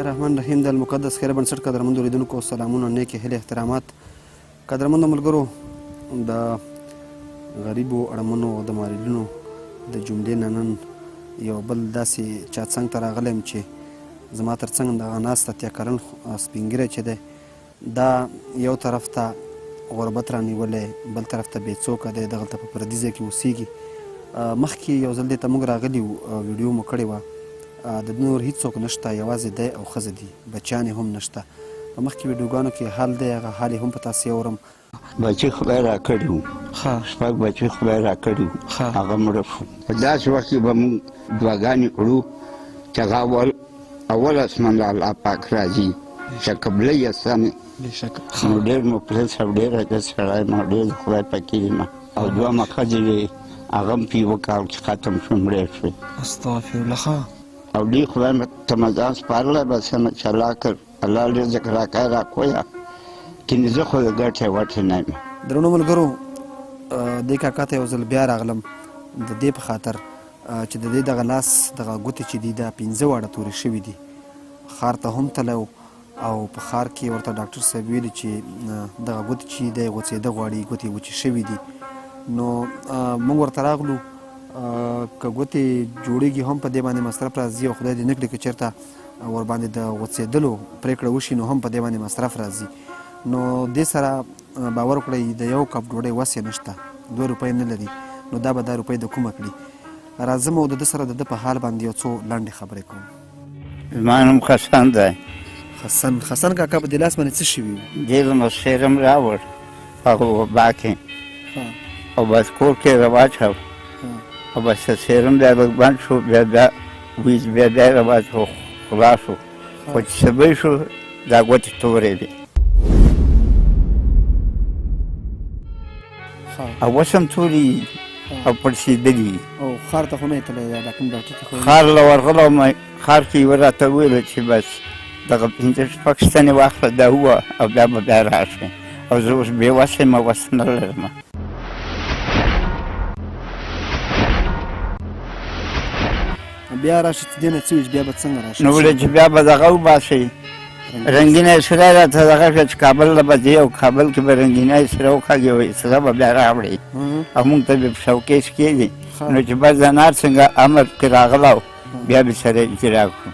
الرحمن الرحیم. د المقدس خیر بنسټ قدرمندو لیدونکو سلامونه، نیکې هیلې، احترامات. قدرمندو ملګرو، د غریبو اړمنو او د ماریلونو د جملې نه نن یو بل داسې چا څنګ ته راغلی یم چې زما تر څنګ دغه ناست اتیا کلن سپین ږیری چې دی دا یو طرف ته غربت رانیولی، بل طرف ته بې څوکه دی، دغلته په پردي ځای کې اوسېږي. مخکې یو ځل دې ته موږ راغلي وو، ویډیو مو کړې وه. د نور هېڅوک نشته، یوازې دی او ښځه دي، بچیان یې هم نشته. په مخکې ویډیوګانو کې حال دی، هغه حال یې هم په تاسې اورم. بچي خدای را کړي وو، شپږ بچي خدای را کړي وو، هغه مړه شو. په داسې وخت کې به موږ دعاګانې کړو چې هغه اول اسمان له الله پاک راځي چې قبله یې سمې. نو ډېر مفلس او ډېر عاجز سړی یم او ډېر د خدای فقیر یم. او دوهمه ښځې وې، هغه هم په یوه کال کې ختم شو، مړې شوې. استغفرالله. او ډېر خدای مې ته مزان سپارلی، بس یم چې الله کړ الله رزق راکړی راکویه، کنې زه خو د ګټې وټې نه یم. درنو ملګرو، دې کاکا ته یو ځل بیا راغلم د دې په خاطر چې د دې دغه لاس دغه ګوتې چې دي دا 5 واړه تورې شوي دي. ښار ته هم تللی و او په ښار کې ورته ډاکټر صاحب ویلي چې دغه ګوتې چې دی غوڅېده غواړي، ګوتې وچې شوي دي. نو موږ ورته راغلو، که ګوتې جوړېږي هم په دې باندې مصرف راځي، او خدای دې نه کړي که چېرته ورباندې د غوڅېدلو پرېکړه وشي نو هم په دې باندې مصرف راځي. نو دې سره باور وکړئ د یو کپ ډوډۍ وس یې نشته، 2 روپۍ نه لري. نو دا به دا روپۍ د کومه کړي؟ راځم او د ده سره د ده په حال باندې یو څو لنډې خبرې کوم. زما نوم حسن دی. حسن کاکا، په دې لاس باندې څه شوي وو؟ دې له مسیرم راوړ هغه وبا کې، او بس کور کې راواچو، او بس سیرم بیا لږ بند شو، بیا ویز بیا رواج خلاص شو. خو چې سبی شو دا ګوتې تورې دي او اوس هم تورې او پړسېدلي. او ښار ته خو نه یې تللی دی؟ دا کوم ډاکټر ته خو ښار له ورغلم، ښار کې یوه راته وویله چې بس دغه 5-6 ستنې واخله دا ووه او بیا به بیا راشئ. او زه اوس بې وسه یم، وس نه لرم. بیا راشي چې دې نه څه وي، بیا به څنګه راشي؟ نو ولې چې بیا به دغه وباسئ، رنګینه سره راته دغه کړه چې کابل ته به ځې او کابل کې به رنګینه سره وکاږي او سره به بیا راوړئ او موږ ته به په شوکیس کېږي. نو چې بس زنار څنګه امر کې راغلی بیا به سره اجرا کړو.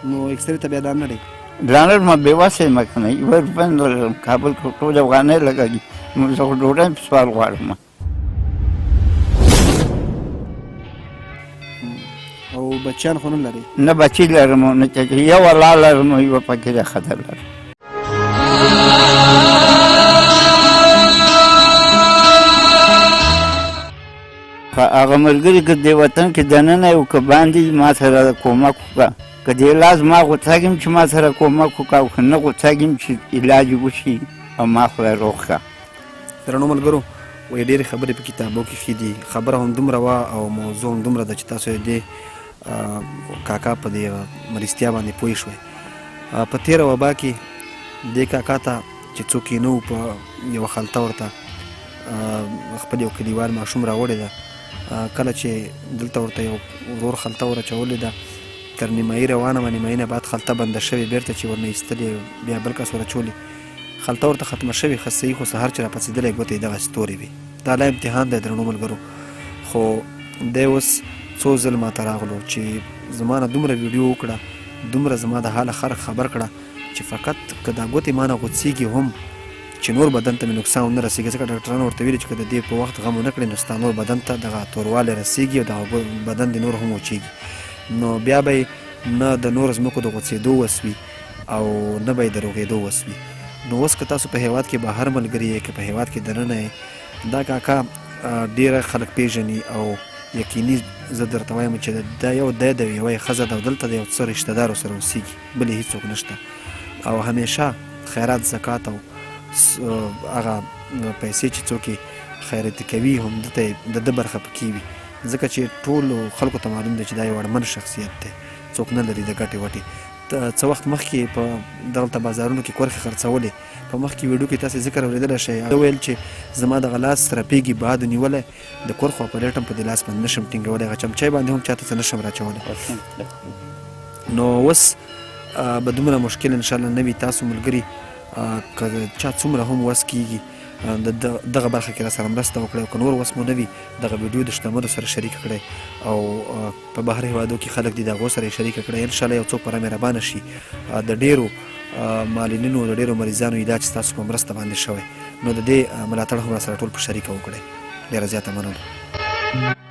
نو اکسرې ته بیا دا نه دی؟ درانه ما بې وسه یم که نه، 1 روپۍ نه لرم، کابل کې ټول افغانۍ لګوي، نو زه خو ډوډۍ په سوال غواړم. او بچیان خو نه لري؟ نه بچي لرم، نه یو الله لرم، یوه فقیره ښځه لرم. هغه ملګري که دې وطن کې دننه یو که باندې ما سره کومک وکړه، که دې علاج ما غوڅېږم چې ما سره کومک وکړه، او که نه غوڅېږم چې علاج وشي او ما خدای روغ کړه. درنو ملګرو، وایي ډېرې خبرې په کتابو کې ښې دي، خبره هم دومره وه او موضوع هم دومره ده چې تاسو یې دې کاکا په دې مرستیا باندې پوه شوئ. په تېره وبا کې دې کاکا ته چې څوک یې نه وو، په یوه خلطه ورته خپل یو کلیوال ماشوم راوړې ده. کله چې دلته ورته یو ورور خلطه ورچولې ده، تر نیمایي روانه وه، نیمایي نه بعد خلطه بنده شوې، بېرته چې ورنه ایستلې بیا بل کس ورچولې، خلطه ورته ختمه شوې، ښه صحیح، خو سهار چې راپاڅېدلی ګوتې یې دغسې تورې وې. دا لا امتحان دی درنو ملګرو. خو دی اوس څو ځل ما ته راغلو چې زما نه دومره ویډیو وکړه، دومره زما د حاله خبر کړه چې فقط که دا ګوتې ما نه غوڅېږي هم چې نور بدن ته مې نقصان ونه رسېږي، ځکه ډاکټرانو ورته ویلي چې که د دې په وخت غم ونه کړې نو ستا نور بدن ته دغه توروالی رسېږي او دغه بدن دې نور هم وچېږي، نو بیا به یې نه د نورو ځمکو د غوڅېدو وس وي او نه به یې د روغېدو وس وي. نو اوس که تاسو په هېواد کې بهر ملګري یې، که په هېواد کې دننه یې، دا کاکا ډېره خلک پېژني او یقیني زه درته وایم چې دا یو دی د یوه ښځه ده او دلته د یو څه رشته دارو سره اوسېږي، بل یې هېڅوک نشته. او همیشه خیرات، زکات او هغه پیسې چې څوک یې خیراتي کوي هم دته د ده برخه پکې وي، ځکه چې ټولو خلکو ته معلوم دی چې دا یو اړمن شخصیت دی، څوک نه لري د ګټې وټې. څه وخت مخکې په دغلته بازارونو کې کرښې خرڅولې، په مخکې ویډیو کې تاسې ذکر اورېدلی شئ، ده ویل چې زما دغه لاس رپېږي، باد نیولی، د کرښو اپریټ هم په دې لاس باندې نشم ټینګولی، هغه چمچۍ باندې هم چاته څه نشم راچولی. نو اوس به دومره مشکل انشاءالله نه وي. تاسو ملګري که چا څومره هم وس کېږي دغه برخه کې را سره مرسته وکړئ، او که نور وس مو نه وي دغه ویډیو د شتمنو سره شریک کړئ او په بهر هېوادو کې خلک دي د هغو سره یې شریکه کړئ. انشاءالله یو څوک به رامهربانه شي د ډېرو معلولینو د ډېرو مریضانو دا چې تاسو په مرسته باندې شوی، نو د دې ملاتړ هم را سره ټول په شریکه وکړئ. ډېره زیاته مننه.